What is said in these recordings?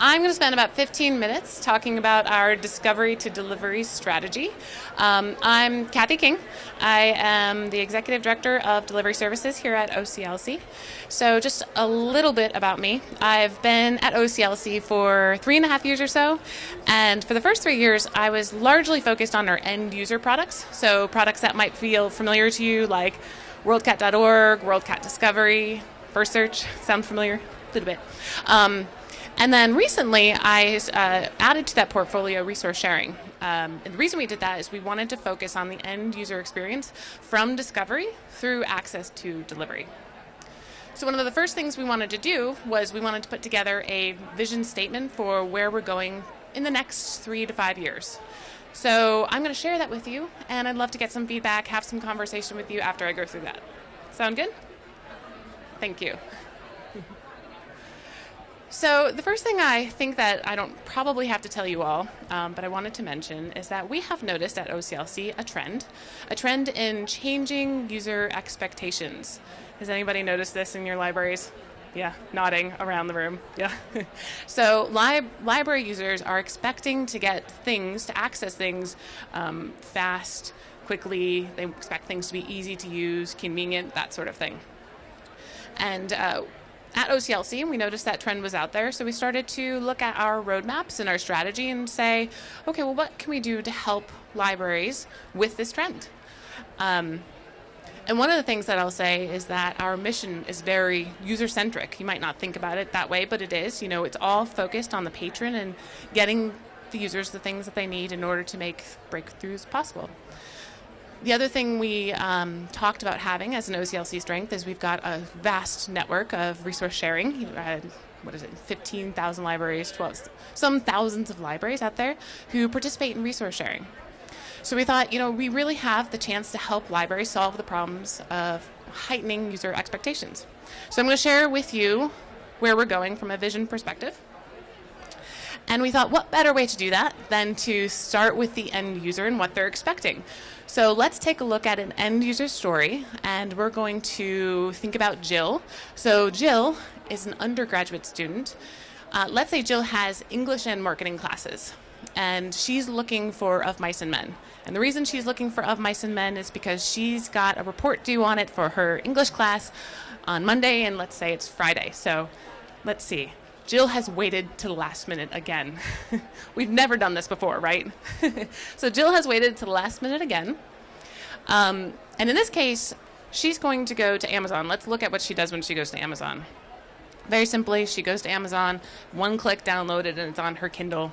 I'm going to spend about 15 minutes talking about our discovery to delivery strategy. I'm Cathy King. I am the Executive Director of Delivery Services here at OCLC. So just a little bit about me. I've been at OCLC for 3.5 years or so, and for the first 3 years I was largely focused on our end user products, so products that might feel familiar to you like WorldCat.org, WorldCat Discovery, First Search. Sound familiar? A little bit. And then recently, I added to that portfolio resource sharing. And the reason we did that is we wanted to focus on the end user experience from discovery through access to delivery. So one of the first things we wanted to do was we wanted to put together a vision statement for where we're going in the next 3 to 5 years. So I'm going to share that with you, and I'd love to get some feedback, have some conversation with you after I go through that. Sound good? Thank you. So the first thing I think that I don't probably have to tell you all, but I wanted to mention is that we have noticed at OCLC a trend in changing user expectations. Has anybody noticed this in your libraries? Yeah, nodding around the room. Yeah. So library users are expecting to get things, to access things fast, quickly. They expect things to be easy to use, convenient, that sort of thing. And at OCLC, we noticed that trend was out there, so we started to look at our roadmaps and our strategy and say, okay, well, what can we do to help libraries with this trend? And one of the things that I'll say is that our mission is very user-centric. You might not think about it that way, but it is. You know, it's all focused on the patron and getting the users the things that they need in order to make breakthroughs possible. The other thing we talked about having as an OCLC strength is we've got a vast network of resource sharing. 15,000 libraries, some thousands of libraries out there who participate in resource sharing. So we thought, we really have the chance to help libraries solve the problems of heightening user expectations. So I'm going to share with you where we're going from a vision perspective. And we thought, what better way to do that than to start with the end user and what they're expecting. So let's take a look at an end user story, and we're going to think about Jill. So Jill is an undergraduate student. Let's say Jill has English and marketing classes, and she's looking for Of Mice and Men. And the reason she's looking for Of Mice and Men is because she's got a report due on it for her English class on Monday, and let's say it's Friday. So let's see. Jill has waited to the last minute again. We've never done this before, right? So Jill has waited to the last minute again. And in this case, she's going to go to Amazon. Let's look at what she does when she goes to Amazon. Very simply, she goes to Amazon, one click downloaded, and it's on her Kindle.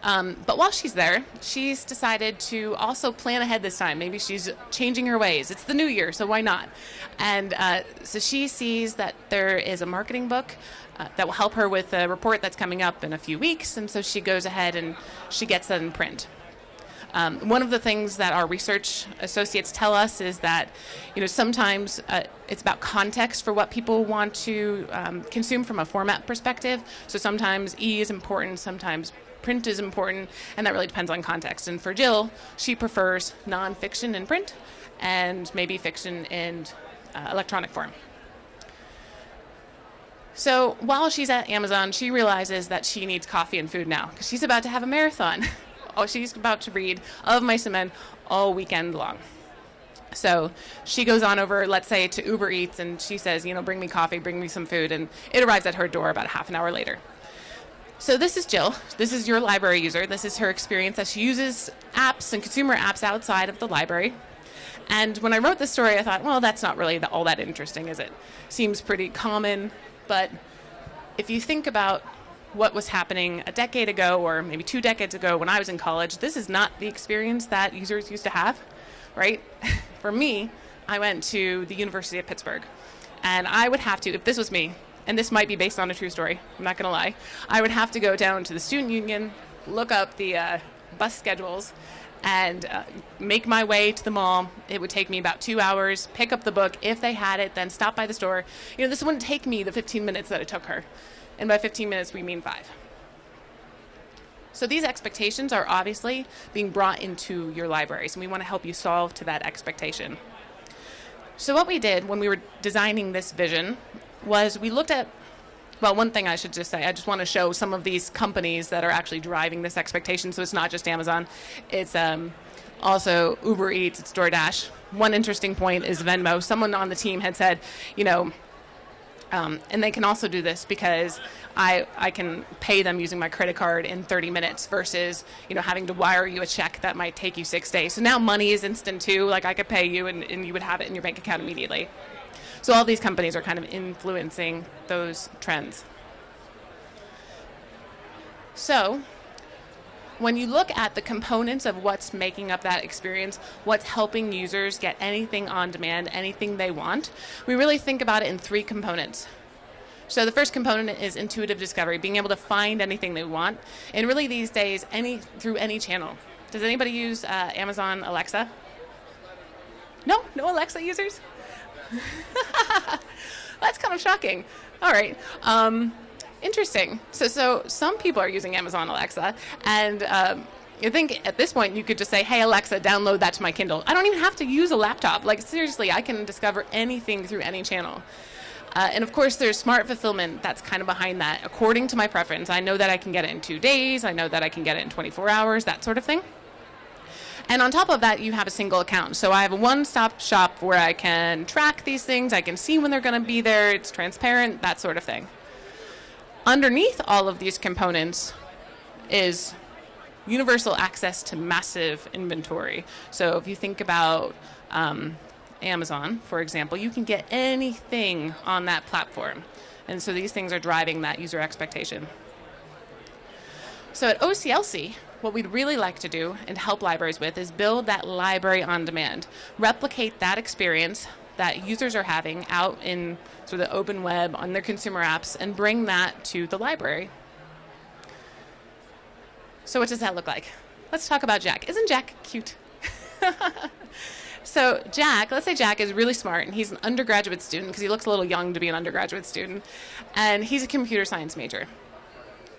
But while she's there, she's decided to also plan ahead this time. Maybe she's changing her ways. It's the new year, so why not? And so she sees that there is a marketing book that will help her with a report that's coming up in a few weeks, and so she goes ahead and she gets that in print. One of the things that our research associates tell us is that, sometimes it's about context for what people want to consume from a format perspective. So sometimes E is important, sometimes print is important, and that really depends on context. And for Jill, she prefers nonfiction in print and maybe fiction in electronic form. So while she's at Amazon, she realizes that she needs coffee and food now because she's about to have a marathon. She's about to read Of Mice and Men all weekend long. So she goes on over, let's say, to Uber Eats, and she says, bring me coffee, bring me some food, and it arrives at her door about half an hour later. So this is Jill. This is your library user. This is her experience as she uses apps and consumer apps outside of the library. And when I wrote this story, I thought, well, that's not really all that interesting, is it? Seems pretty common, but if you think about what was happening a decade ago or maybe 2 decades ago when I was in college, this is not the experience that users used to have, right? For me, I went to the University of Pittsburgh, and I would have to, if this was me, and this might be based on a true story, I'm not going to lie, I would have to go down to the student union, look up the bus schedules, and make my way to the mall. It would take me about 2 hours, pick up the book if they had it, then stop by the store. This wouldn't take me the 15 minutes that it took her. And by 15 minutes, we mean 5. So these expectations are obviously being brought into your libraries, and we want to help you solve to that expectation. So what we did when we were designing this vision was we looked at Well, one thing I should just say, I just want to show some of these companies that are actually driving this expectation. So it's not just Amazon. It's also Uber Eats, it's DoorDash. One interesting point is Venmo. Someone on the team had said, and they can also do this because I can pay them using my credit card in 30 minutes versus, having to wire you a check that might take you 6 days. So now money is instant too. Like I could pay you and you would have it in your bank account immediately. So all these companies are kind of influencing those trends. So when you look at the components of what's making up that experience, what's helping users get anything on demand, anything they want, we really think about it in 3 components. So the first component is intuitive discovery, being able to find anything they want. And really these days, through any channel. Does anybody use Amazon Alexa? No Alexa users? That's kind of shocking. All right. Interesting. So some people are using Amazon Alexa, and you think at this point you could just say, hey, Alexa, download that to my Kindle. I don't even have to use a laptop. Like, seriously, I can discover anything through any channel. And of course, there's smart fulfillment that's kind of behind that. According to my preference, I know that I can get it in 2 days. I know that I can get it in 24 hours, that sort of thing. And on top of that, you have a single account. So I have a one-stop shop where I can track these things. I can see when they're going to be there. It's transparent, that sort of thing. Underneath all of these components is universal access to massive inventory. So if you think about Amazon, for example, you can get anything on that platform. And so these things are driving that user expectation. So at OCLC, what we'd really like to do and help libraries with is build that library on demand, replicate that experience that users are having out in sort of the open web on their consumer apps and bring that to the library. So what does that look like? Let's talk about Jack. Isn't Jack cute? So Jack, let's say Jack is really smart and he's an undergraduate student because he looks a little young to be an undergraduate student, and he's a computer science major.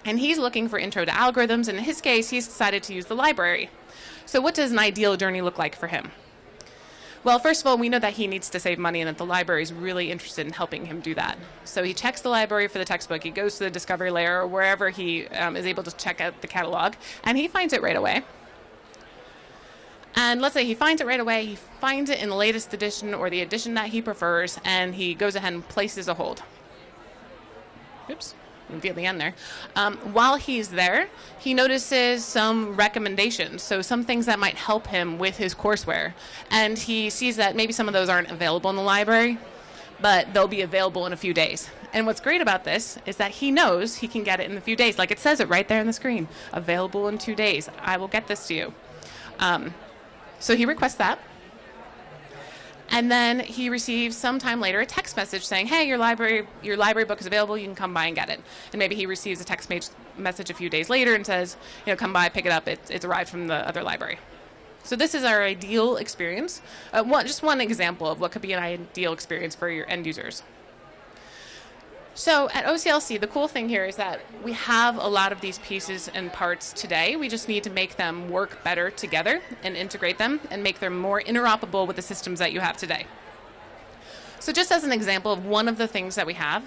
And he's looking for intro to algorithms, and in his case, he's decided to use the library. So what does an ideal journey look like for him? Well, first of all, we know that he needs to save money and that the library is really interested in helping him do that. So he checks the library for the textbook, he goes to the discovery layer or wherever he is able to check out the catalog, and he finds it right away. And let's say he finds it right away, he finds it in the latest edition or the edition that he prefers, and he goes ahead and places a hold. Oops. At the end there. While he's there, he notices some recommendations, so some things that might help him with his courseware. And he sees that maybe some of those aren't available in the library, but they'll be available in a few days. And what's great about this is that he knows he can get it in a few days. Like it says it right there on the screen. Available in 2 days. I will get this to you. So he requests that. And then he receives sometime later a text message saying, hey, your library book is available, you can come by and get it. And maybe he receives a text message a few days later and says, come by, pick it up, it's arrived from the other library. So this is our ideal experience. Just one example of what could be an ideal experience for your end users. So at OCLC, the cool thing here is that we have a lot of these pieces and parts today. We just need to make them work better together and integrate them and make them more interoperable with the systems that you have today. So just as an example of one of the things that we have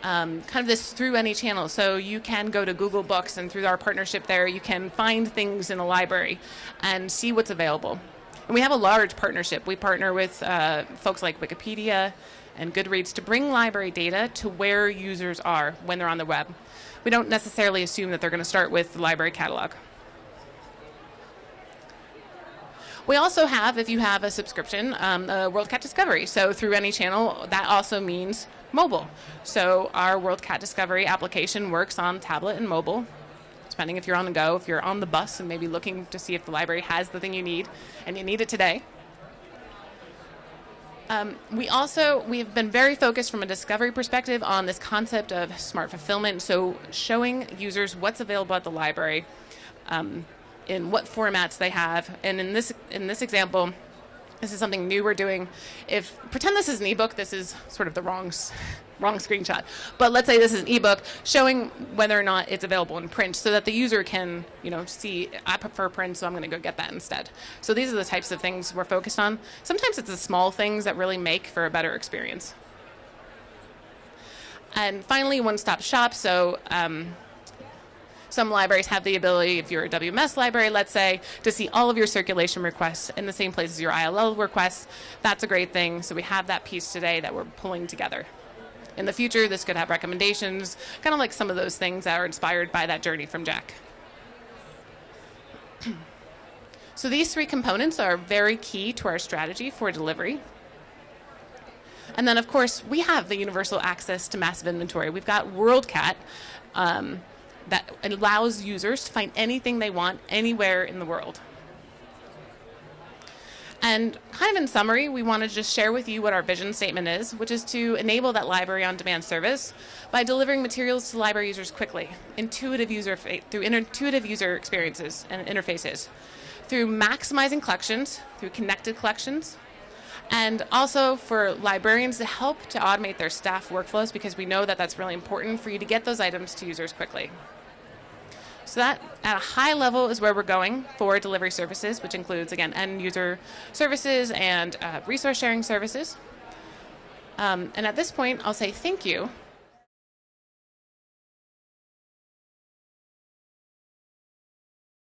kind of this through any channel. So you can go to Google Books, and through our partnership there, you can find things in the library and see what's available. And we have a large partnership. We partner with folks like Wikipedia and Goodreads to bring library data to where users are when they're on the web. We don't necessarily assume that they're going to start with the library catalog. We also have, if you have a subscription, WorldCat Discovery. So through any channel, that also means mobile. So our WorldCat Discovery application works on tablet and mobile, depending if you're on the go, if you're on the bus and maybe looking to see if the library has the thing you need, and you need it today. We've been very focused from a discovery perspective on this concept of smart fulfillment, so showing users what's available at the library, in what formats they have. And in this example, this is something new we're doing. Pretend this is an ebook, this is sort of the wrong screenshot. But let's say this is an ebook showing whether or not it's available in print so that the user can, see, I prefer print, so I'm going to go get that instead. So these are the types of things we're focused on. Sometimes it's the small things that really make for a better experience. And finally, OneStop Shops. So some libraries have the ability, if you're a WMS library, let's say, to see all of your circulation requests in the same place as your ILL requests. That's a great thing. So we have that piece today that we're pulling together. In the future, this could have recommendations, kind of like some of those things that are inspired by that journey from Jack. So these three components are very key to our strategy for delivery. And then, of course, we have the universal access to massive inventory. We've got WorldCat that allows users to find anything they want anywhere in the world. And kind of in summary, we want to just share with you what our vision statement is, which is to enable that library on demand service by delivering materials to library users quickly, through intuitive user experiences and interfaces, through maximizing collections, through connected collections, and also for librarians to help to automate their staff workflows, because we know that that's really important for you to get those items to users quickly. So that, at a high level, is where we're going for delivery services, which includes, again, end user services and resource sharing services. And at this point, I'll say thank you